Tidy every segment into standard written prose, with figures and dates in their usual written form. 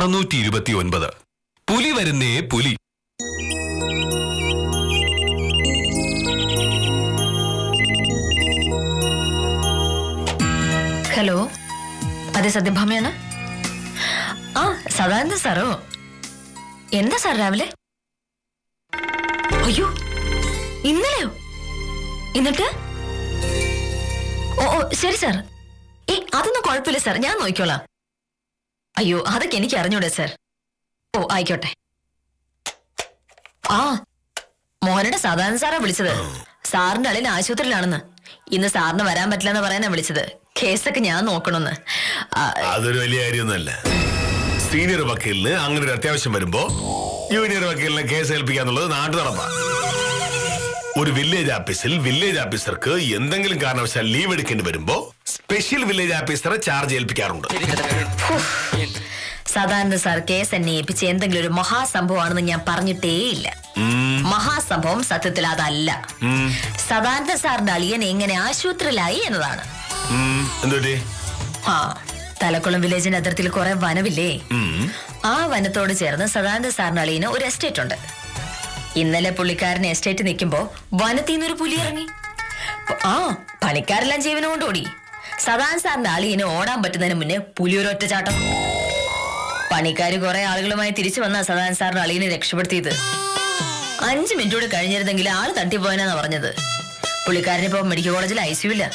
629. പുലി വരുന്നേ പുലി. ഹലോ, അതെ സത്യഭാമയാണ്. ആ സദാനന്ദ സാറോ? എന്താ സാർ രാവിലെ? അയ്യോ, ഇന്നലെയോ? എന്നിട്ട്? ഓ ശരി സാർ. അതൊന്നും കുഴപ്പമില്ല സാർ, ഞാൻ നോക്കിക്കോളാം. അയ്യോ, അതൊക്കെ എനിക്ക് അറിഞ്ഞൂടെ സാർ. ഓ ആയിക്കോട്ടെ. ആ മോഹനയുടെ സദാനന്ദ സാറാ വിളിച്ചത്. സാറിന്റെ അളിയൻ ആശുപത്രിയിലാണെന്ന്. ഇന്ന് സാറിന് വരാൻ പറ്റില്ലെന്ന് പറയാനാ വിളിച്ചത്. കേസൊക്കെ ഞാൻ നോക്കണമെന്ന്. അതൊരു വലിയ കാര്യമൊന്നുമല്ല. സീനിയർ വക്കീലിന് അങ്ങനെ ഒരു അത്യാവശ്യം വരുമ്പോ ജൂനിയർ വക്കീലിനെ കേസ് ഏൽപ്പിക്കാന്നുള്ളത് നാട്ടു നടപ്പാ. ഒരു വില്ലേജ് ഓഫീസിൽ വില്ലേജ് ഓഫീസർക്ക് എന്തെങ്കിലും കാരണവശാൽ ലീവ് എടുക്കേണ്ടി വരുമ്പോ സ്പെഷ്യൽ വില്ലേജ് ഓഫീസറെ ചാർജ് ഏൽപ്പിക്കാറുണ്ട്. സദാനന്ദ സാർ കേസ് എന്നെ ഏൽപ്പിച്ച് എന്തെങ്കിലും ഒരു മഹാസംഭവമാണെന്ന് ഞാൻ പറഞ്ഞിട്ടേ ഇല്ല. മഹാസംഭവം സത്യത്തിൽ അതല്ല. സദാനന്ദ സാറിന്റെ അളിയൻ എങ്ങനെ ആശുപത്രിയിലായി എന്നതാണ്. ആ തലക്കുളം വില്ലേജിന്റെ അതിർത്തിയിൽ കുറെ വനമില്ലേ? ആ വനത്തോട് ചേർന്ന് സദാനന്ദ സാറിന്റെ അളിയന് ഒരു എസ്റ്റേറ്റ് ഉണ്ട്. ഇന്നലെ പുള്ളിക്കാരന് എസ്റ്റേറ്റ് നിൽക്കുമ്പോ വനത്തിൽ നിന്നൊരു പുലി ഇറങ്ങി. ആ പണിക്കാരെല്ലാം ജീവനം കൊണ്ട് ഓടി. സദാനന്ദ സാറിന്റെ അളിയന് ഓടാൻ പറ്റുന്നതിന് മുന്നേ പുലി ഒരു ഒറ്റച്ചാട്ടം. പണിക്കാര് കുറെ ആളുകളുമായി തിരിച്ചു വന്ന സദാനന്ദ സാറിന്റെ അളിയനെ രക്ഷപ്പെടുത്തിയത്. 5 മിനിറ്റ് കൂടെ കഴിഞ്ഞിരുന്നെങ്കിൽ ആള് തട്ടിപ്പോയെന്നാ പറഞ്ഞത്. പുള്ളിക്കാരനിപ്പോ മെഡിക്കൽ കോളേജിൽ ICU-ല്ല.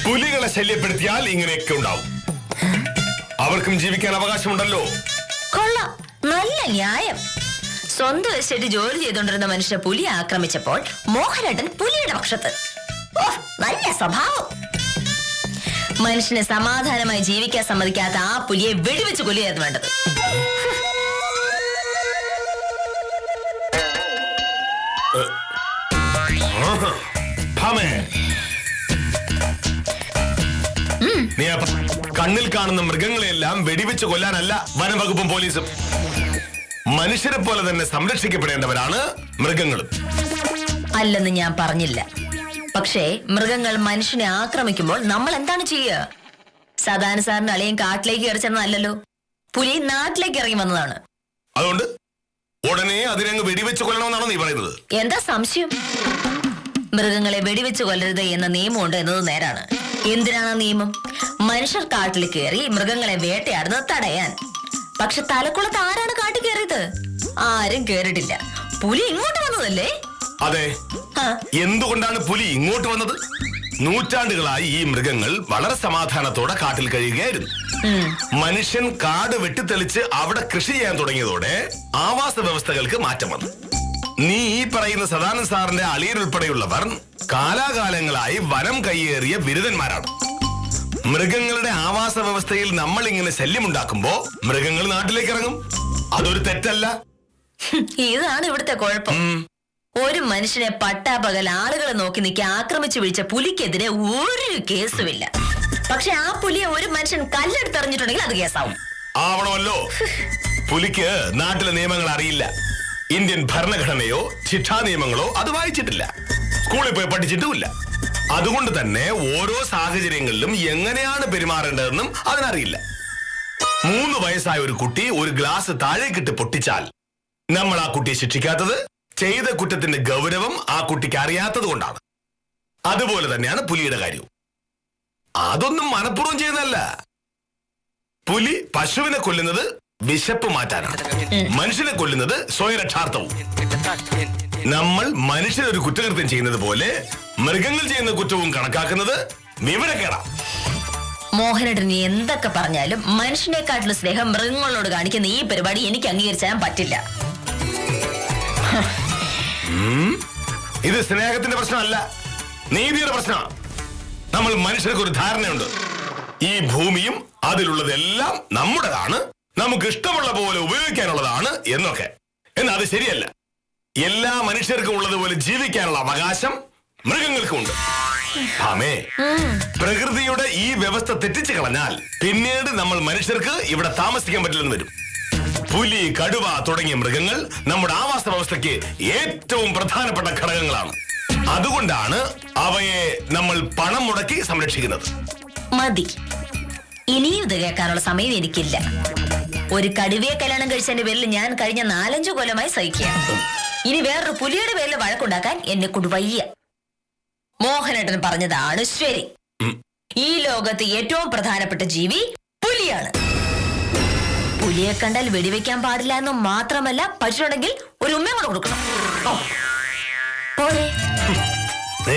പുലികളെ ശല്യപ്പെടുത്തിയാൽ ഇങ്ങനെയൊക്കെ ഉണ്ടാവും. അവർക്കും ജീവിക്കാൻ അവകാശമുണ്ടല്ലോ. കൊള്ളാം, നല്ല ന്യായം. സ്വന്തം എസ്റ്റേറ്റ് ജോലി ചെയ്തുകൊണ്ടിരുന്ന മനുഷ്യനെ പുലി ആക്രമിച്ചപ്പോൾ മോഹനേട്ടൻ പുലിയുടെ പക്ഷത്ത്. നല്ല സ്വഭാവം. മനുഷ്യനെ സമാധാനമായി ജീവിക്കാൻ സമ്മതിക്കാത്ത ആ പുലിയെ വെടിവെച്ച് കൊല്ലുകയായിരുന്നു വേണ്ടത്. നീ കണ്ണിൽ കാണുന്ന മൃഗങ്ങളെല്ലാം വെടിവെച്ച് കൊല്ലാനല്ല വനംവകുപ്പും പോലീസും. മനുഷ്യരെ പോലെ തന്നെ സംരക്ഷിക്കപ്പെടേണ്ടവരാണ് മൃഗങ്ങളും. അല്ലെന്ന് ഞാൻ പറഞ്ഞില്ല. പക്ഷേ മൃഗങ്ങൾ മനുഷ്യനെ ആക്രമിക്കുമ്പോൾ നമ്മൾ എന്താണ് ചെയ്യുക? സദാനന്ദ സാറിന്റെ അളിയൻ കാട്ടിലേക്ക് ഇറച്ചെന്നല്ലോ, പുലി നാട്ടിലേക്ക് ഇറങ്ങി വന്നതാണ്. അതുകൊണ്ട് ഉടനെ അതിനങ്ങ് വെടിവെച്ച് കൊല്ലണമെന്നാണോ നീ പറയുന്നത്? എന്താ സംശയം? മൃഗങ്ങളെ വെടിവെച്ച് കൊല്ലരുത് എന്ന നിയമമുണ്ട് എന്നത് നേരാണ്. എന്തിനാണ് നിയമം? മനുഷ്യർ കാട്ടിൽ കയറി മൃഗങ്ങളെ വേട്ടയാടുന്നത് തടയാൻ. പക്ഷെ തലക്കുളത്ത് ആരാണ് കാട്ടിൽ കയറിയത്? ആരും കേറിയിട്ടില്ല. പുലി ഇങ്ങോട്ട് വന്നതല്ലേ? അതെ. എന്തുകൊണ്ടാണ് പുലി ഇങ്ങോട്ട് വന്നത്? നൂറ്റാണ്ടുകളായി ഈ മൃഗങ്ങൾ വളരെ സമാധാനത്തോടെ കാട്ടിൽ കഴിയുകയായിരുന്നു. മനുഷ്യൻ കാട് വെട്ടിത്തെളിച്ച് അവിടെ കൃഷി ചെയ്യാൻ തുടങ്ങിയതോടെ ആവാസ വ്യവസ്ഥകൾക്ക് മാറ്റം വന്നു. നീ ഈ പറയുന്ന സദാനന്ദ സാറിന്റെ അളിയൻ ഉൾപ്പെടെയുള്ളവർ കാലാകാലങ്ങളായി വനം കയ്യേറിയ ബിരുദന്മാരാണ്. മൃഗങ്ങളുടെ ആവാസ വ്യവസ്ഥയിൽ നമ്മൾ ഇങ്ങനെ ശല്യമുണ്ടാക്കുമ്പോ മൃഗങ്ങൾ നാട്ടിലേക്ക് ഇറങ്ങും. അതൊരു തെറ്റല്ല. ഇതാണ് ഇവിടുത്തെ കുഴപ്പം. ഒരു മനുഷ്യനെ പട്ടാപകൽ ആളുകളെ നോക്കി നിൽക്കി ആക്രമിച്ചു വീഴ്ച പുലിക്കെതിരെ ഒരു കേസുമില്ല. പക്ഷെ ആ പുലിയെ ഒരു മനുഷ്യൻ കല്ലെടുത്തെറിഞ്ഞിട്ടുണ്ടെങ്കിൽ അത് കേസാവും. ആവണമല്ലോ. പുലിക്ക് നാട്ടിലെ നിയമങ്ങൾ അറിയില്ല. ഇന്ത്യൻ ഭരണഘടനയോ ശിക്ഷാ നിയമങ്ങളോ അത് വായിച്ചിട്ടില്ല. സ്കൂളിൽ പോയി പഠിച്ചിട്ടുമില്ല. അതുകൊണ്ട് തന്നെ ഓരോ സാഹചര്യങ്ങളിലും എങ്ങനെയാണ് പെരുമാറേണ്ടതെന്നും അതിനറിയില്ല. 3 വയസ്സായ ഒരു കുട്ടി ഒരു ഗ്ലാസ് താഴേക്കിട്ട് പൊട്ടിച്ചാൽ നമ്മൾ ആ കുട്ടിയെ ശിക്ഷിക്കാത്തത് ചെയ്ത കുറ്റത്തിന്റെ ഗൗരവം ആ കുട്ടിക്ക് അറിയാത്തത് കൊണ്ടാണ്. അതുപോലെ തന്നെയാണ് പുലിയുടെ കാര്യവും. അതൊന്നും മനഃപൂർവ്വം ചെയ്യുന്നതല്ല. പുലി പശുവിനെ കൊല്ലുന്നത് വിശപ്പ് മാറ്റാനാണ്. മനുഷ്യനെ കൊല്ലുന്നത് സ്വയരക്ഷാർത്ഥവും. നമ്മൾ മനുഷ്യരൊരു കുറ്റകൃത്യം ചെയ്യുന്നത് പോലെ മൃഗങ്ങൾ ചെയ്യുന്ന കുറ്റവും കണക്കാക്കുന്നത് വിവരക്കേടാണ്. മോഹനേട്ടൻ എന്തൊക്കെ പറഞ്ഞാലും മനുഷ്യനെക്കാട്ടിലും സ്നേഹം മൃഗങ്ങളോട് കാണിക്കുന്ന ഈ പരിപാടി എനിക്ക് അംഗീകരിച്ചാൻ പറ്റില്ല. ഇത് സ്നേഹത്തിന്റെ പ്രശ്നമല്ല, നീതിയുടെ പ്രശ്നമാണ്. നമ്മൾ മനുഷ്യർക്ക് ഒരു ധാരണയുണ്ട്. ഈ ഭൂമിയും അതിലുള്ളതെല്ലാം നമ്മുടേതാണ്, നമുക്ക് ഇഷ്ടമുള്ള പോലെ ഉപയോഗിക്കാനുള്ളതാണ് എന്നൊക്കെ. എന്നാൽ അത് ശരിയല്ല. എല്ലാ മനുഷ്യർക്കും ഉള്ളതുപോലെ ജീവിക്കാനുള്ള അവകാശം മൃഗങ്ങൾക്കുമുണ്ട്. പ്രകൃതിയുടെ ഈ വ്യവസ്ഥ തെറ്റിച്ചു കളഞ്ഞാൽ പിന്നീട് നമ്മൾ മനുഷ്യർക്ക് ഇവിടെ താമസിക്കാൻ പറ്റില്ലെന്ന് വരും. പുലി, കടുവ തുടങ്ങിയ മൃഗങ്ങൾ നമ്മുടെ ആവാസ വ്യവസ്ഥയ്ക്ക് ഏറ്റവും പ്രധാനപ്പെട്ട ഘടകങ്ങളാണ്. അതുകൊണ്ടാണ് അവയെ നമ്മൾ പണം മുടക്കി സംരക്ഷിക്കുന്നത്. മതി, ഇനിയും ഇത് കേൾക്കാനുള്ള സമയം എനിക്കില്ല. ഒരു കടുവയെ കല്യാണം കഴിച്ചതിന്റെ പേരിൽ ഞാൻ കഴിഞ്ഞ 4-5 കൊല്ലമായി സഹിക്കുകയാണ്. ഇനി വേറൊരു പുലിയുടെ പേരിൽ വഴക്കുണ്ടാക്കാൻ എന്നെ കൊണ്ട് വയ്യ. മോഹനേട്ടൻ പറഞ്ഞതാണ് ശരി. ഈ ലോകത്ത് ഏറ്റവും പ്രധാനപ്പെട്ട ജീവി പുലിയാണ്. പുലിയെ കണ്ടാൽ വെടിവെക്കാൻ പാടില്ല എന്ന് മാത്രമല്ല, പറ്റുണ്ടെങ്കിൽ ഒരു ഉമ്മയും കൂടെ കൊടുക്കണം. പോരെ.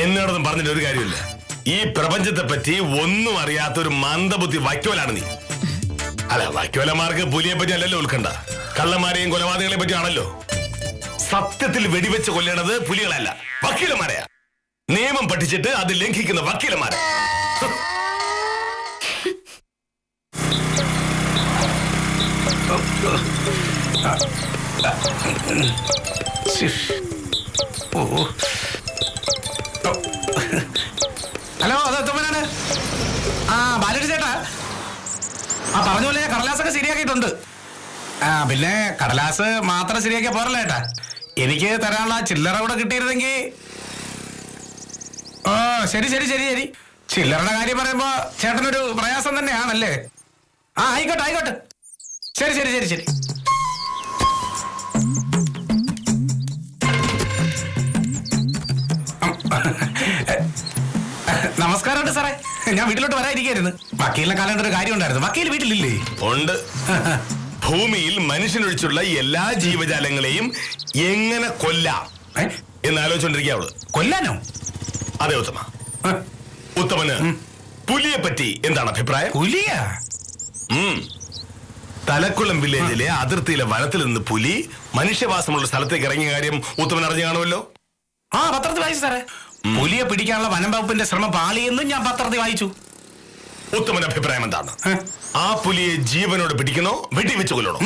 എന്നോടൊന്നും പറഞ്ഞിട്ട് ഒരു കാര്യമില്ല. ഈ പ്രപഞ്ചത്തെ പറ്റി ഒന്നും അറിയാത്ത ഒരു മന്ദബുദ്ധി വൈക്കോലാണ് നീ. അല്ല, വൈക്കോലന്മാർക്ക് പുലിയെ പറ്റി അല്ലല്ലോ ഉൾക്കണ്ട, കള്ളന്മാരെയും കൊലപാതകളെ പറ്റിയാണല്ലോ. സത്യത്തിൽ വെടിവെച്ച് കൊല്ലണത് പുലികളല്ല, വക്കീലന്മാരെയാ. നിയമം പഠിച്ചിട്ട് അത് ലംഘിക്കുന്ന വക്കീലന്മാരെ. ഹലോ, അത് എത്തുമ്പോഴാണ്? ബാലു ചേട്ടാ, പറഞ്ഞ പോലെ ഞാൻ കടലാസൊക്കെ ശരിയാക്കിയിട്ടുണ്ട്. പിന്നെ കടലാസ് മാത്രം ശരിയാക്കിയാ പോരല്ല ചേട്ടാ, എനിക്ക് തരാനുള്ള ചില്ലറ കൂടെ കിട്ടിയിരുന്നെങ്കിൽ. ശരി ശരി ശരി ശരി. ചില്ലറയുടെ കാര്യം പറയുമ്പോ ചേട്ടനൊരു പ്രയാസം തന്നെയാണല്ലേ? ആയിക്കോട്ടെ ആയിക്കോട്ടെ. ശരി ശരി ശരി ശരി. നമസ്കാരമുണ്ട് സാറേ, ഞാൻ വീട്ടിലോട്ട് വരാതിരിക്കായിരുന്നു. വക്കീലിനെ കാണേണ്ട ഒരു കാര്യം ഉണ്ടായിരുന്നു. വക്കീൽ വീട്ടിലില്ലേ? ഉണ്ട്. ഭൂമിയിൽ മനുഷ്യനൊഴിച്ചുള്ള എല്ലാ ജീവജാലങ്ങളെയും എങ്ങനെ കൊല്ലാം എന്നാലോചിച്ചോണ്ടിരിക്കുക അവള്. കൊല്ലാനോ? അതെ ഉത്തമ. ഉത്തമന് പുലിയെ പറ്റി എന്താണ് അഭിപ്രായം? പുലിയ? തലക്കുളം വില്ലേജിലെ അതിർത്തിയിലെ വനത്തിൽ നിന്ന് പുലി മനുഷ്യവാസമുള്ള സ്ഥലത്തേക്ക് ഇറങ്ങിയ കാര്യം ഉത്തമൻ അറിഞ്ഞു കാണുമല്ലോ. പത്രത്തിൽ വായിച്ചു സാറേ. പുലിയെ പിടിക്കാനുള്ള വനം വകുപ്പിന്റെ ശ്രമം പാളിയെന്നും ഞാൻ പത്രത്തിൽ വായിച്ചു. ഉത്തമന്റെ അഭിപ്രായം എന്താണ്? ആ പുലിയെ ജീവനോട് പിടിക്കണോ വെടിവെച്ച് കൊല്ലണോ?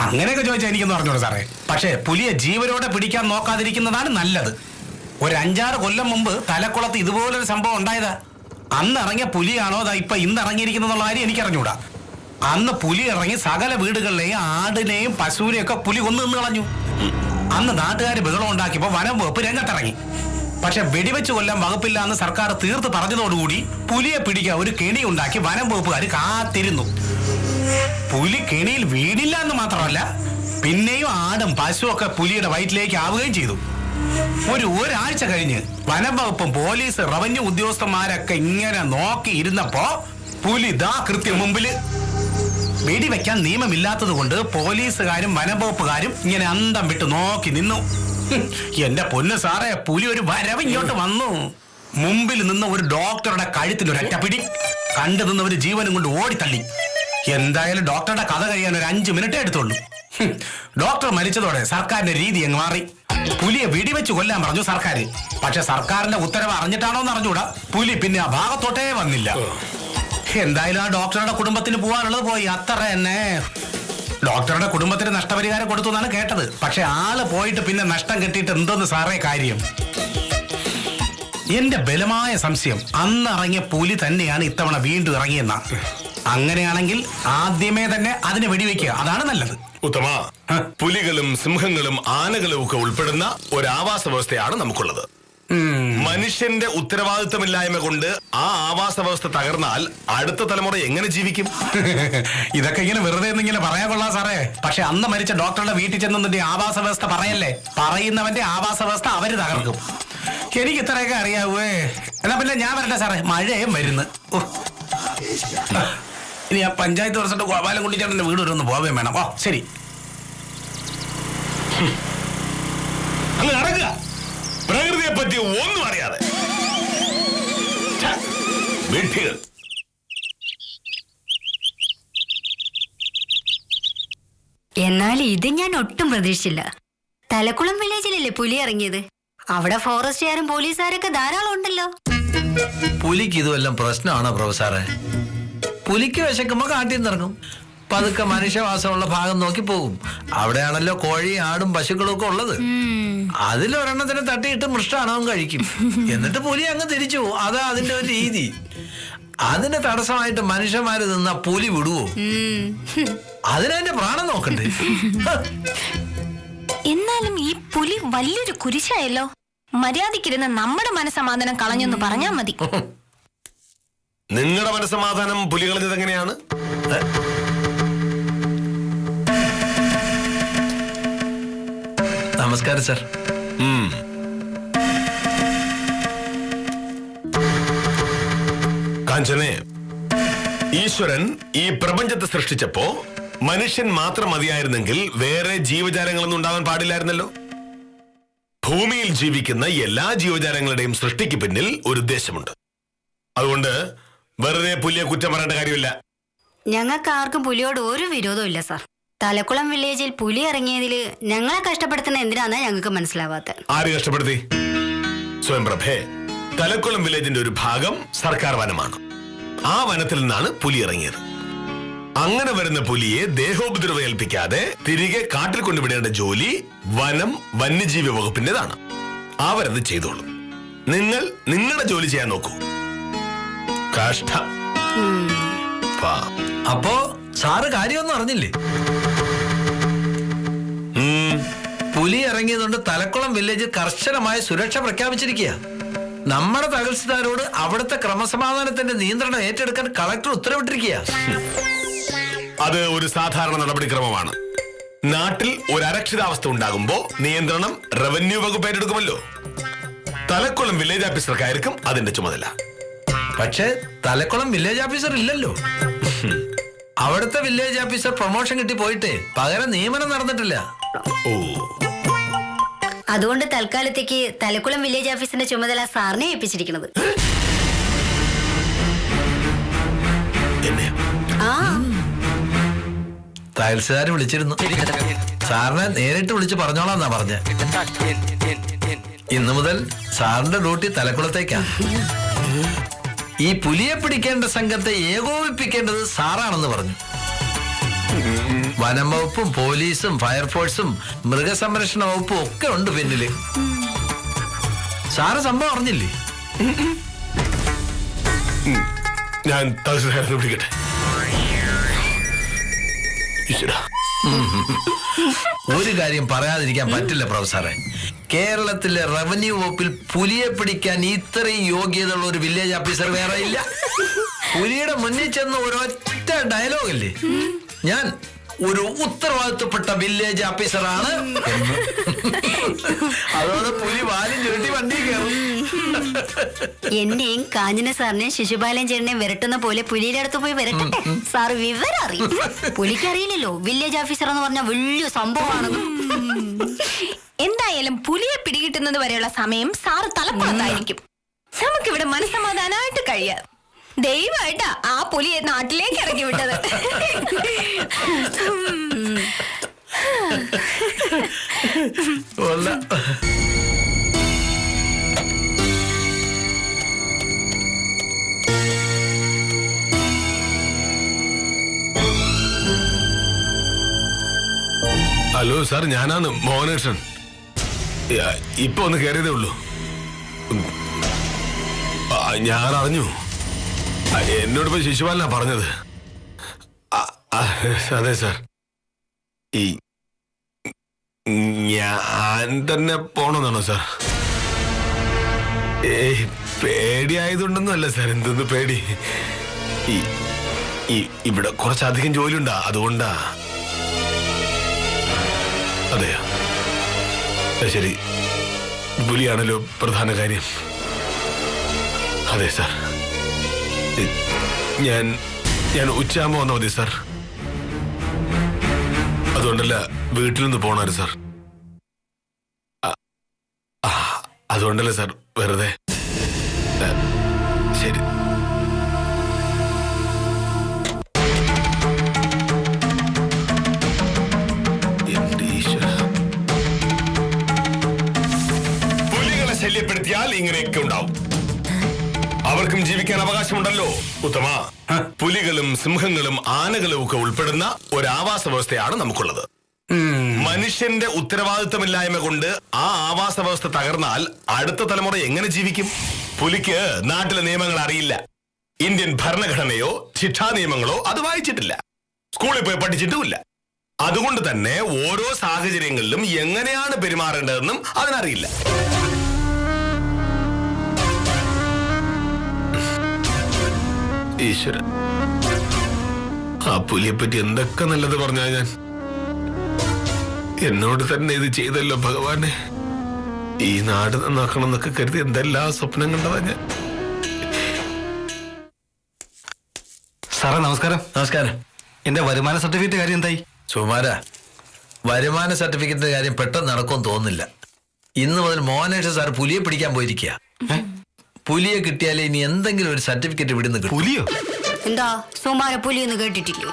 അങ്ങനെയൊക്കെ ചോദിച്ചാൽ എനിക്കൊന്നും അറിഞ്ഞോളൂ സാറേ. പക്ഷേ പുലിയെ ജീവനോടെ പിടിക്കാൻ നോക്കാതിരിക്കുന്നതാണ് നല്ലത്. ഒരു 5-6 കൊല്ലം മുമ്പ് തലക്കുളത്ത് ഇതുപോലൊരു സംഭവം ഉണ്ടായതാ. അന്ന് ഇറങ്ങിയ പുലിയാണോ ഇപ്പൊ ഇന്ന് ഇറങ്ങിയിരിക്കുന്നുള്ള കാര്യം എനിക്കറിഞ്ഞൂടാ. അന്ന് പുലി ഇറങ്ങി സകല വീടുകളിലെയും ആടിനെയും പശുവിനെയും ഒക്കെ പുലി കൊന്നു കളഞ്ഞു. അന്ന് നാട്ടുകാർ ബഹളം ഉണ്ടാക്കിയപ്പോ വനം വകുപ്പ് രംഗത്തിറങ്ങി. പക്ഷെ വെടിവെച്ച് കൊല്ലാൻ വകുപ്പില്ല എന്ന് സർക്കാർ തീർത്ത് പറഞ്ഞതോടുകൂടി പുലിയെ പിടിക്കാൻ ഒരു കെണി ഉണ്ടാക്കി വനം വകുപ്പുകാർ കാത്തിരുന്നു. പുലി കെണിയിൽ വീണില്ല എന്ന് മാത്രമല്ല, പിന്നെയും ആടും പശുവും ഒക്കെ പുലിയുടെ വയറ്റിലേക്ക് ആവുകയും ചെയ്തു. ഒരാഴ്ച കഴിഞ്ഞ് വനം വകുപ്പും പോലീസ് റവന്യൂ ഉദ്യോഗസ്ഥന്മാരൊക്കെ ഇങ്ങനെ നോക്കി ഇരുന്നപ്പോ പുലി ദാ കൃത്യം മുമ്പില്. വെടിവെക്കാൻ നിയമമില്ലാത്തത് കൊണ്ട് പോലീസുകാരും വനംവകുപ്പുകാരും ഇങ്ങനെ അന്തം വിട്ട് നോക്കി നിന്നു. എന്റെ പൊന്ന് സാറേ, പുലി ഒരു വരവ് ഇങ്ങോട്ട് വന്നു. മുമ്പിൽ നിന്ന് ഒരു ഡോക്ടറുടെ കഴുത്തിൽ ഒരൊറ്റ പിടി. കണ്ടു നിന്നവര് ജീവനും കൊണ്ട് ഓടിത്തള്ളി. എന്തായാലും ഡോക്ടറുടെ കഥ കഴിയാൻ ഒരു 5 മിനിറ്റേ എടുത്തുള്ളൂ. ഡോക്ടർ മരിച്ചതോടെ സർക്കാരിന്റെ രീതി അങ്ങ് മാറി. പുലിയെ വെടിവെച്ച് കൊല്ലാൻ പറഞ്ഞു സർക്കാർ. പക്ഷെ സർക്കാരിന്റെ ഉത്തരവ് അറിഞ്ഞിട്ടാണോ എന്ന് അറിഞ്ഞൂടാ, പുലി പിന്നെ ആ ഭാഗത്തോട്ടേ വന്നില്ല. എന്തായാലും ആ ഡോക്ടറുടെ കുടുംബത്തിന് പോകാനുള്ളത് പോയി, അത്ര തന്നെ. ഡോക്ടറുടെ കുടുംബത്തിന് നഷ്ടപരിഹാരം കൊടുത്തു എന്നാണ് കേട്ടത്. പക്ഷെ ആള് പോയിട്ട് പിന്നെ നഷ്ടം കിട്ടിയിട്ട് എന്തോന്ന് സാറേ കാര്യം? എന്റെ ബലമായ സംശയം അന്ന് ഇറങ്ങിയ പുലി തന്നെയാണ് ഇത്തവണ വീണ്ടും ഇറങ്ങിയെന്ന. അങ്ങനെയാണെങ്കിൽ ആദ്യമേ തന്നെ അതിനെ വെടിവെക്കുക, അതാണ് നല്ലത്. ഉത്തമ, പുലികളും സിംഹങ്ങളും ആനകളും ഒക്കെ ഉൾപ്പെടുന്ന ഒരു ആവാസ വ്യവസ്ഥയാണ് നമുക്കുള്ളത്. മനുഷ്യന്റെ ഉത്തരവാദിത്തമില്ലായ്മ കൊണ്ട് ആ ആവാസ വ്യവസ്ഥ തകർന്നാൽ അടുത്ത തലമുറ എങ്ങനെ ജീവിക്കും? ഇതൊക്കെ ഇങ്ങനെ വെറുതെ ഇങ്ങനെ പറയാൻ കൊള്ളാം സാറേ. പക്ഷെ അന്ന് മരിച്ച ഡോക്ടറുടെ വീട്ടിൽ ചെന്നതിന്റെ ആവാസ വ്യവസ്ഥ പറയല്ലേ. പറയുന്നവന്റെ ആവാസ വ്യവസ്ഥ അവര് തകർക്കും. എനിക്ക് ഇത്രയൊക്കെ അറിയാവേ. എന്നാ പിന്നെ ഞാൻ വരട്ടെ സാറേ, മഴയും വരുന്നു. ഇനി ആ പഞ്ചായത്ത് പ്രസിഡന്റ് ഗോപാലൻ കുട്ടിച്ചേട്ടന്റെ വീട് വരെ ഒന്ന് പോവുകയും വേണം. ശരി, അങ്ങ് നടക്കുക. പ്രകൃതിയെ പറ്റി ഒന്നും അറിയാതെ വീട്ടുകൾ. എന്നാൽ ഇത് ഞാൻ ഒട്ടും പ്രതീക്ഷിച്ചില്ല. തലക്കുളം വില്ലേജിലല്ലേ പുലി ഇറങ്ങിയത്? അവിടെ ഫോറസ്റ്റുകാരും പോലീസുകാരൊക്കെ ധാരാളം ഉണ്ടല്ലോ. പുലിക്ക് ഇതുവെല്ലാം പ്രശ്നമാണോ പ്രൊഫസറെ? പുലിക്ക് വിശക്കുമ്പോ കാട്ടിൽ നിന്നിറങ്ങും, പതുക്കെ മനുഷ്യവാസമുള്ള ഭാഗം നോക്കി പോകും. അവിടെയാണല്ലോ കോഴി, ആടും പശുക്കളും ഒക്കെ ഉള്ളത്. അതിലൊരെണ്ണത്തിനെ തട്ടിയിട്ട് മൃഷ്ടാണവും കഴിക്കും. എന്നിട്ട് പുലി അങ്ങ് തിരിച്ചു പോകും. അതാ അതിന്റെ ഒരു രീതി. അതിന് തടസ്സമായിട്ട് മനുഷ്യന്മാര് നിന്നാ പുലി വിടുവോ? അതിനെ പ്രാണം നോക്കണ്ടേ? എന്നാലും ഈ പുലി വലിയൊരു കുരിശായല്ലോ. മര്യാദക്കിരുന്ന് നമ്മുടെ മനസമാധാനം കളഞ്ഞെന്ന് പറഞ്ഞാ മതി. നിങ്ങളുടെ മനസ്സമാധാനം പുലി കളഞ്ഞത് എങ്ങനെയാണ്? നമസ്കാരം സർ. കാഞ്ചനെ, ഈശ്വരൻ ഈ പ്രപഞ്ചത്തെ സൃഷ്ടിച്ചപ്പോ മനുഷ്യൻ മാത്രം മതിയായിരുന്നെങ്കിൽ വേറെ ജീവജാലങ്ങളൊന്നും ഉണ്ടാവാൻ പാടില്ലായിരുന്നല്ലോ. ഭൂമിയിൽ ജീവിക്കുന്ന എല്ലാ ജീവജാലങ്ങളുടെയും സൃഷ്ടിക്ക് പിന്നിൽ ഒരു ഉദ്ദേശമുണ്ട്. അതുകൊണ്ട് വെറുതെ പുലിയെ കുറ്റം പറയേണ്ട കാര്യമില്ല. ഞങ്ങൾക്ക് ആർക്കും പുലിയോട് ഒരു വിരോധവും ഇല്ല സാർ. തലക്കുളം വില്ലേജിൽ പുലി ഇറങ്ങിയതില് ഞങ്ങളെ കഷ്ടപ്പെടുത്തുന്ന എന്തിനാന്നാ ഞങ്ങൾക്ക് മനസ്സിലാവാത്തത്. ആര് കഷ്ടപ്പെടുത്തി? സ്വയംപ്രഭേ, തലക്കുളം വില്ലേജിന്റെ ഒരു ഭാഗം സർക്കാർ വനമാണ്. ആ വനത്തിൽ നിന്നാണ് പുലി ഇറങ്ങിയത്. അങ്ങനെ വരുന്ന പുലിയെ ദേഹോപദ്രവം ഏൽപ്പിക്കാതെ തിരികെ കാട്ടിൽ കൊണ്ടുവിടേണ്ട ജോലി വനം വന്യജീവി വകുപ്പിന്റേതാണ്. അവരത് ചെയ്തോളും. നിങ്ങൾ നിങ്ങളുടെ ജോലി ചെയ്യാൻ നോക്കൂ. കഷ്ടം. അപ്പോ സാറ് കാര്യമൊന്നും അറിഞ്ഞില്ലേ? പുലി ഇറങ്ങിയതുകൊണ്ട് തലക്കുളം വില്ലേജ് കർശനമായ സുരക്ഷ പ്രഖ്യാപിച്ചിരിക്കുക. നമ്മുടെ തഹസിൽദാരോട് അവിടുത്തെ ക്രമസമാധാനത്തിന്റെ നിയന്ത്രണം ഏറ്റെടുക്കാൻ കളക്ടർ ഉത്തരവിട്ടിരിക്കുക. അത് ഒരു സാധാരണ നടപടിക്രമമാണ്. നാട്ടിൽ ഒരു അരക്ഷിതാവസ്ഥ ഉണ്ടാകുമ്പോ നിയന്ത്രണം റവന്യൂ വകുപ്പ് ഏറ്റെടുക്കുമല്ലോ. തലക്കുളം വില്ലേജ് ഓഫീസർക്കായിരിക്കും അതിന്റെ ചുമതല. പക്ഷേ തലക്കുളം വില്ലേജ് ഓഫീസർ ഇല്ലല്ലോ. അവിടുത്തെ വില്ലേജ് ഓഫീസർ പ്രൊമോഷൻ കിട്ടി പോയിട്ടേ പകരം നിയമനം നടന്നിട്ടില്ല. ഓ, അതുകൊണ്ട് തൽക്കാലത്തേക്ക് തലക്കുളം വില്ലേജ് ഓഫീസിന്റെ ചുമതല സാറിനെ ഏൽപ്പിച്ചിരിക്കുന്നത്. ആ തഹസിൽദാർ വിളിച്ചിരുന്നു. സാറിനെ നേരിട്ട് വിളിച്ച് പറഞ്ഞോളാന്നാ പറഞ്ഞ. ഇന്നു മുതൽ സാറിന്റെ ഡ്യൂട്ടി തലക്കുളത്തേക്കാണ്. ഈ പുലിയെ പിടിക്കേണ്ട സംഘത്തെ ഏകോപിപ്പിക്കേണ്ടത് സാറാണെന്ന് പറഞ്ഞു. വനം വകുപ്പും പോലീസും ഫയർഫോഴ്സും മൃഗസംരക്ഷണ വകുപ്പും ഒക്കെ ഉണ്ട് പിന്നില്. സാറ് സംഭവം അറിഞ്ഞില്ലേ? ഞാൻ തഹസിൽദാരെ വിളിക്കട്ടെ. ഒരു കാര്യം പറയാതിരിക്കാൻ പറ്റില്ല പ്രൊഫസറെ. കേരളത്തിലെ റവന്യൂ വകുപ്പിൽ പുലിയെ പിടിക്കാൻ ഇത്രയും യോഗ്യതയുള്ള ഒരു വില്ലേജ് ഓഫീസർ വേറെ ഇല്ല. പുലിയുടെ മുന്നിൽ ചെന്ന് ഒരൊറ്റ ഡയലോഗല്ലേ, ഞാൻ ഒരു ഉത്തരവാദിത്വപ്പെട്ട വില്ലേജ് ഓഫീസറാണ് എന്ന്. അതോടെ പുലി വാലും ചുരുട്ടി വണ്ടി കയറും. എന്നെയും കാഞ്ഞന സാറിനെയും ശിശുപാലൻ ചേട്ടനെയും വിരട്ടുന്ന പോലെ പുലിയുടെ അടുത്ത് പോയി വിരട്ടട്ടെ. സാറ് വിവരം അറിയും. പുലിക്കറിയില്ലല്ലോ വില്ലേജ് ഓഫീസർ എന്ന് പറഞ്ഞ വലിയ സംഭവമാണെന്ന്. എന്തായാലും പുലിയെ പിടികിട്ടുന്നത് വരെയുള്ള സമയം സാറ് തലപ്പുറത്തായിരിക്കും. നമുക്കിവിടെ മനസ്സമാധാനമായിട്ട് കഴിയാം. ദൈവമായിട്ടാ ആ പുലിയെ നാട്ടിലേക്ക് ഇറക്കി വിട്ടത്. ഹലോ സാർ, ഞാനാണ് മോഹനകൃഷ്ണൻ. ഇപ്പൊ ഒന്ന് കയറിയതേ ഉള്ളൂ. ഞാൻ അറിഞ്ഞു. എന്നോട് ഇപ്പൊ ശിശുപാലനാ പറഞ്ഞത്. അതെ സാർ, ഈ ഞാൻ തന്നെ പോണമെന്നാണോ സാർ? പേടിയായതുകൊണ്ടൊന്നും അല്ല സാർ. എന്തൊന്ന് പേടി, ഇവിടെ കുറച്ചധികം ജോലിയുണ്ടാ, അതുകൊണ്ടാ. അതെയോ? ശരി, പുലിയാണല്ലോ പ്രധാന കാര്യം. അതെ സാർ, ഞാൻ ഉച്ചയാകുമ്പോ വന്നാൽ മതി സാർ. അതുകൊണ്ടല്ല വീട്ടിൽ നിന്ന് പോണാര് സാർ. അതുകൊണ്ടല്ലേ സാർ, വെറുതെ. ശരി. പുലികളെ ശല്യപ്പെടുത്തിയാൽ ഇങ്ങനെയൊക്കെ ഉണ്ടാവും. അവർക്കും ജീവിക്കാൻ അവകാശമുണ്ടല്ലോ ഉത്തമ. പുലികളും സിംഹങ്ങളും ആനകളും ഒക്കെ ഉൾപ്പെടുന്ന ഒരു ആവാസ വ്യവസ്ഥയാണ് നമുക്കുള്ളത്. മനുഷ്യന്റെ ഉത്തരവാദിത്തമില്ലായ്മ കൊണ്ട് ആ ആവാസ വ്യവസ്ഥ തകർന്നാൽ അടുത്ത തലമുറ എങ്ങനെ ജീവിക്കും? പുലിക്ക് നാട്ടിലെ നിയമങ്ങൾ അറിയില്ല. ഇന്ത്യൻ ഭരണഘടനയോ ശിക്ഷാ നിയമങ്ങളോ അത് വായിച്ചിട്ടില്ല. സ്കൂളിൽ പോയി പഠിച്ചിട്ടുമില്ല. അതുകൊണ്ട് തന്നെ ഓരോ സാഹചര്യങ്ങളിലും എങ്ങനെയാണ് പെരുമാറേണ്ടതെന്നും അതിനറിയില്ല. ഈശ്വര, ആ പുലിയെ പറ്റി എന്തൊക്കെ നല്ലത് പറഞ്ഞാ ഞാൻ. എന്നോട് തന്നെ ഇത് ചെയ്തല്ലോ ഭഗവാനെ. ഈ നാട് നന്നാക്കണം എന്നൊക്കെ കരുതി എന്തെല്ലാം സ്വപ്നം കണ്ടതാ ഞാൻ. സാറേ നമസ്കാരം. നമസ്കാരം. എന്റെ വരുമാന സർട്ടിഫിക്കറ്റ് കാര്യം എന്തായി? സുമാര, വരുമാന സർട്ടിഫിക്കറ്റിന്റെ കാര്യം പെട്ടെന്ന് നടക്കുമെന്ന് തോന്നുന്നില്ല. ഇന്ന് മുതൽ മോഹനേഷ് സാർ പുലിയെ പിടിക്കാൻ പോയിരിക്കുക. പുലിയെ കിട്ടിയാലേ ഇനി എന്തെങ്കിലും ഒരു സർട്ടിഫിക്കറ്റ് ഇവിടുന്ന് കിട്ടും. പുലിയോ? എന്താ സുമാര പുലിയൊന്നും കേട്ടിട്ടില്ലേ?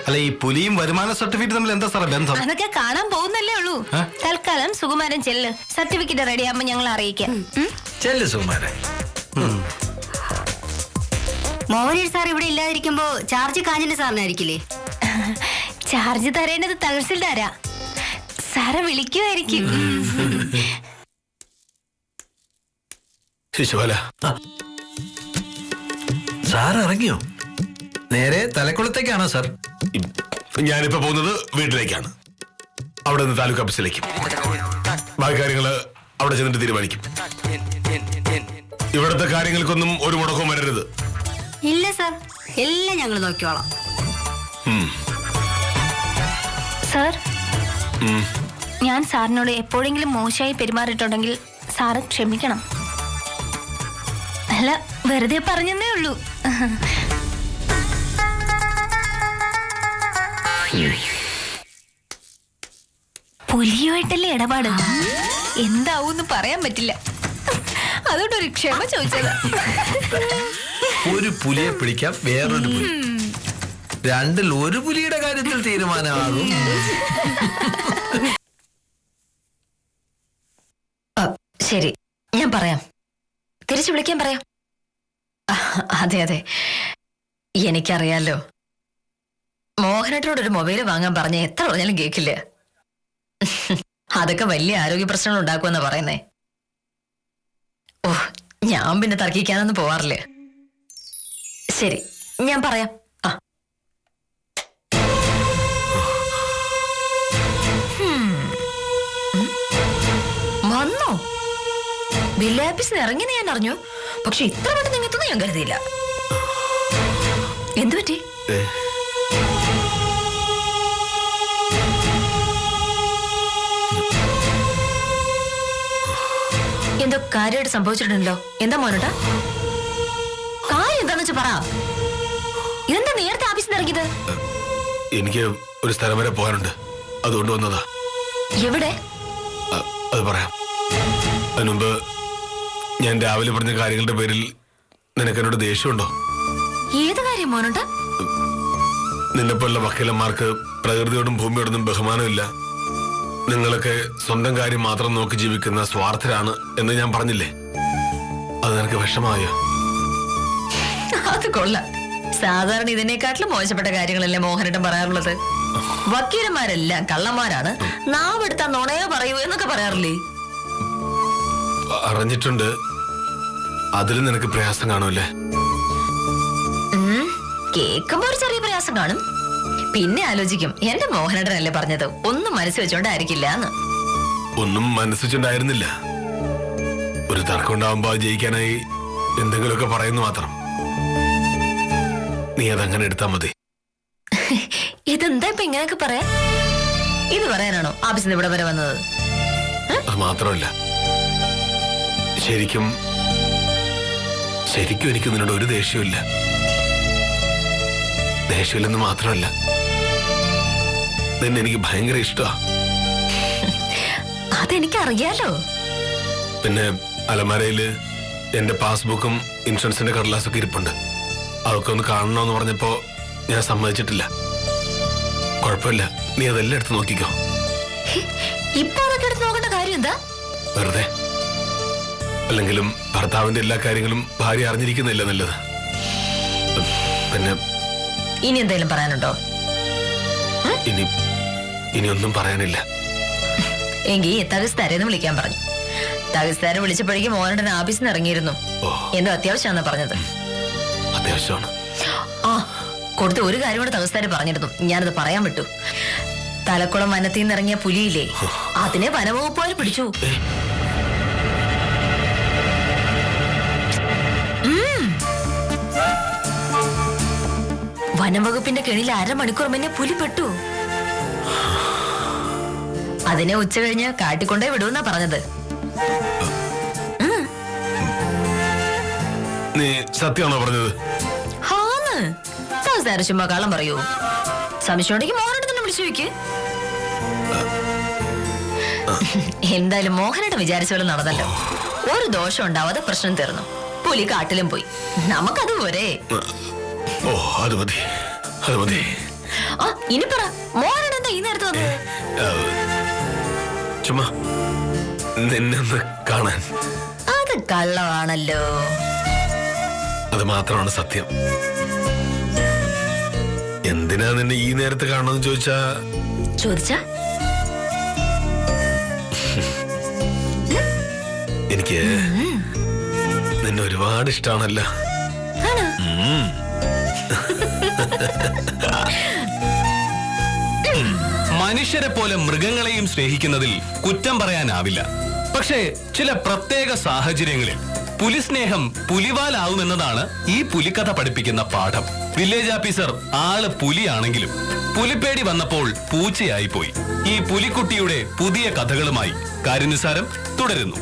അല്ല, ഈ പുലിയും വരുമാന സർട്ടിഫിക്കറ്റ് തമ്മിൽ എന്താ സാറേ ബന്ധം? അതൊക്കെ കാണാൻ പോകുന്നല്ലേ ഉള്ളൂ. തൽക്കാലം സുകുമാരൻ ചെല്ല്, സർട്ടിഫിക്കറ്റ് റെഡി ആകുമ്പോ ഞങ്ങൾ അറിയിക്കാം. ചെല്ലു സുമാര. മോഹനേഷ് സാർ ഇവിടെ ഇല്ലാതിരിക്കുമ്പോ ചാർജ് കാഞ്ഞിന്റെ സാറിനായിരിക്കില്ലേ? ചാർജ് തരേണ്ടത് തഹസിൽദാരാ. സാറെ വിളിക്കുമായിരിക്കും. ശിശുപാല, സാർ ഇറങ്ങിയോ? നേരെ തലക്കുളത്തേക്കാണോ സാർ? ഞാനിപ്പോ പോകുന്നത് വീട്ടിലേക്കാണ്. അവിടെ നിന്ന് താലൂക്ക് ഓഫീസിലേക്ക്. ബാക്കി കാര്യങ്ങള് അവിടെ ചെന്നിട്ട് തീരുമാനിക്കും. ഇവിടുത്തെ കാര്യങ്ങൾക്കൊന്നും ഒരു മുടക്കവും വരരുത്. ഇല്ല സാർ, എല്ലാം ഞങ്ങൾ നോക്കിയോളാം. സാർ, ഞാൻ സാറിനോട് എപ്പോഴെങ്കിലും മോശമായി പെരുമാറിയിട്ടുണ്ടെങ്കിൽ സാറ് ക്ഷമിക്കണം. അല്ല, വെറുതെ പറഞ്ഞതേ ഉള്ളൂ. പുലിയുമായിട്ടല്ലേ ഇടപാട്, എന്താവൂന്ന് പറയാൻ പറ്റില്ല. അതുകൊണ്ടൊരു ക്ഷമ ചോദിച്ചതാ. ഒരു പുലിയെ പിടിക്കാം, വേറൊരു പുലി. രണ്ടിൽ ഒരു പുലിയുടെ കാര്യത്തിൽ തീരുമാനമാകും. ശരി, ഞാൻ പറയാം. തിരിച്ചു വിളിക്കാൻ പറയാം. അതെ അതെ, എനിക്കറിയാലോ. മോഹനേട്ടനോട് ഒരു മൊബൈൽ വാങ്ങാൻ പറഞ്ഞ എത്ര പറഞ്ഞാലും കേൾക്കില്ല. അതൊക്കെ വലിയ ആരോഗ്യ പ്രശ്നങ്ങൾ ഉണ്ടാക്കുമെന്നാ പറയുന്നേ. ഓ, ഞാൻ പിന്നെ തർക്കിക്കാനൊന്നും പോവാറില്ല. ശരി, ഞാൻ പറയാം. വന്നോ? വില്ലേജ് ഇറങ്ങിയെന്ന് ഞാൻ അറിഞ്ഞു, പക്ഷെ ഇത്ര പെട്ടെന്ന് നിങ്ങത്തൊന്നും ഞാൻ കരുതിയില്ല. എന്തു പറ്റി? എന്തോ കാര്യമായിട്ട് സംഭവിച്ചിട്ടുണ്ടല്ലോ. എന്താ മോനോട്ടാ കാര്യം? എന്താന്ന് വെച്ചാ പറ. ഇതെന്താ നേരത്തെ ഓഫീസിൽ ഇറങ്ങിയത്? എനിക്ക് ഒരു സ്ഥലം വരെ പോകാനുണ്ട്, അതുകൊണ്ട് വന്നതാ. എവിടെ? അത് പറയാം. അതിനുമുമ്പ് ഞാൻ രാവിലെ പറഞ്ഞ കാര്യങ്ങളുടെ പേരിൽ നിനക്ക് എന്നോട് ദേഷ്യമുണ്ടോ? ഏത് കാര്യം മോനോട്ടാ? നിന്നെപ്പോലുള്ള വക്കീലന്മാർക്ക് പ്രകൃതിയോടും ഭൂമിയോടൊന്നും ബഹുമാനമില്ല. നിങ്ങളൊക്കെ സ്വന്തം കാര്യം മാത്രം നോക്കി ജീവിക്കുന്ന സ്വാർത്ഥരാണ് എന്ന് ഞാൻ പറഞ്ഞില്ലേ? അത് നിനക്ക് വിഷമായോ? അത് കൊള്ളാം. സാധാരണ ഇതിനേക്കാട്ടിലും മോശപ്പെട്ട കാര്യങ്ങളല്ലേ മോഹനേട്ടൻ പറയാറുള്ളത്. വക്കീലന്മാരെല്ലാം കള്ളന്മാരാണ്, നാവെടുത്താ നുണയോ പറയൂ എന്നൊക്കെ പറയാറില്ലേ? അറിഞ്ഞിട്ടുണ്ട്. അതിലും നിനക്ക് പ്രയാസം കാണൂല്ലേ? കേൾക്കുമ്പോ ഒരു ചെറിയ പ്രയാസം കാണും. പിന്നെ ആലോചിക്കും, എന്റെ മോഹനേട്ടനല്ലേ പറഞ്ഞത്, ഒന്നും മനസ്സിൽ വെച്ചോണ്ടായിരിക്കില്ല എന്ന്. ഒന്നും മനസ്സിച്ചുണ്ടായിരുന്നില്ല. ഒരു തർക്കം ഉണ്ടാവുമ്പോ ജയിക്കാനായി എന്തെങ്കിലുമൊക്കെ പറയുന്നു മാത്രം. നീ അതങ്ങനെ എടുത്താ മതി. ഇതെന്താ ഇപ്പൊ ഇങ്ങനെയൊക്കെ പറയാ? ഇത് പറയാനാണോ ഓഫീസിൽ ഇവിടെ വരെ വന്നത്? അത് മാത്രമല്ല, ശരിക്കും എനിക്ക് നിന്നോട് ഒരു ദേഷ്യമില്ല. ദേഷ്യമില്ലെന്ന് മാത്രമല്ല, നിന്നെ എനിക്ക് ഭയങ്കര ഇഷ്ടമാ. അതെനിക്കറിയാലോ. പിന്നെ അലമാരയില് എന്റെ പാസ്ബുക്കും ഇൻഷുറൻസിന്റെ കടലാസൊക്കെ ഇരിപ്പുണ്ട്. അതൊക്കെ ഒന്ന് കാണണമെന്ന് പറഞ്ഞപ്പോ ഞാൻ സമ്മതിച്ചിട്ടില്ല. കുഴപ്പമില്ല, നീ അതെല്ലാം എടുത്ത് നോക്കിക്കോ. ഇപ്പൊ അതൊക്കെ എടുത്ത് നോക്കേണ്ട കാര്യം എന്താ? വെറുതെ. അല്ലെങ്കിലും ഭർത്താവിന്റെ എല്ലാ കാര്യങ്ങളും ഭാര്യ അറിഞ്ഞിരിക്കുന്നില്ല നല്ലത്. പിന്നെ ഇനി എന്തെങ്കിലും പറയാനുണ്ടോ? ഇനി ഒന്നും പറയാനില്ല. എങ്കിൽ തഹസിൽദാരെന്ന് വിളിക്കാൻ പറഞ്ഞു. തഹസിൽദാരെ വിളിച്ചപ്പോഴേക്കും മോഹനേട്ടൻ ഓഫീസിൽ നിന്ന് ഇറങ്ങിയിരുന്നു. എന്തോ അത്യാവശ്യമാണെന്നാ പറഞ്ഞത്. അത്യാവശ്യമാണ്. ആ, കൊടുത്ത ഒരു കാര്യം കൂടെ തഹസിൽദാര് പറഞ്ഞിരുന്നു, ഞാനത് പറയാൻ വിട്ടു. തലക്കുളം വനത്തിൽ നിന്ന് ഇറങ്ങിയ പുലിയില്ലേ, അതിനെ വനവകുപ്പുകാർ പിടിച്ചു. വനംവകുപ്പിന്റെ കെണിയിൽ 1/2 മണിക്കൂർ മുന്നേ പുലി പെട്ടു. അതിനെ ഉച്ച കഴിഞ്ഞ് കാട്ടിക്കൊണ്ടേ വിടുമെന്നാ പറഞ്ഞത്. നീ സത്യമാണോ പറഞ്ഞത്? ഹാന്ന് സാറ് ചുമ്മാ കള്ളം പറയൂ. സംശയം ഉണ്ടെങ്കിൽ മോഹനോട് തന്നെ വിളിച്ചു ചോദിക്ക്. എന്തായാലും മോഹനോട് വിചാരിച്ച പോലെ നടന്നല്ലോ. ഒരു ദോഷം ഉണ്ടാവാതെ പ്രശ്നം തീർന്നു. പുലി കാട്ടിലും പോയി. നമുക്കത് പോരെ. ഓ അത് മതി, അത് മതി. ആ ഇനി പറ, മോഹനോട് എന്താ ഈ നേരത്തെ വന്നത്? ചുമ്മാ നിന്നൊന്ന് കാണാൻ. അത് കള്ളമാണല്ലോ. അത് മാത്രമാണ് സത്യം. എന്തിനാ നിന്നെ ഈ നേരത്തെ കാണണമെന്ന് ചോദിച്ചാ എനിക്ക് നിന്നെ ഒരുപാട് ഇഷ്ടമാണല്ലോ. മനുഷ്യരെ പോലെ മൃഗങ്ങളെയും സ്നേഹിക്കുന്നതിൽ കുറ്റം പറയാനാവില്ല. പക്ഷേ ചില പ്രത്യേക സാഹചര്യങ്ങളിൽ പുലി സ്നേഹം പുലിവാലാവുമെന്നതാണ് ഈ പുലിക്കഥ പഠിപ്പിക്കുന്ന പാഠം. വില്ലേജ് ഓഫീസർ ആള് പുലിയാണെങ്കിലും പുലിപ്പേടി വന്നപ്പോൾ പൂച്ചയായി പോയി. ഈ പുലിക്കുട്ടിയുടെ പുതിയ കഥകളുമായി കാര്യനിസാരം തുടരുന്നു.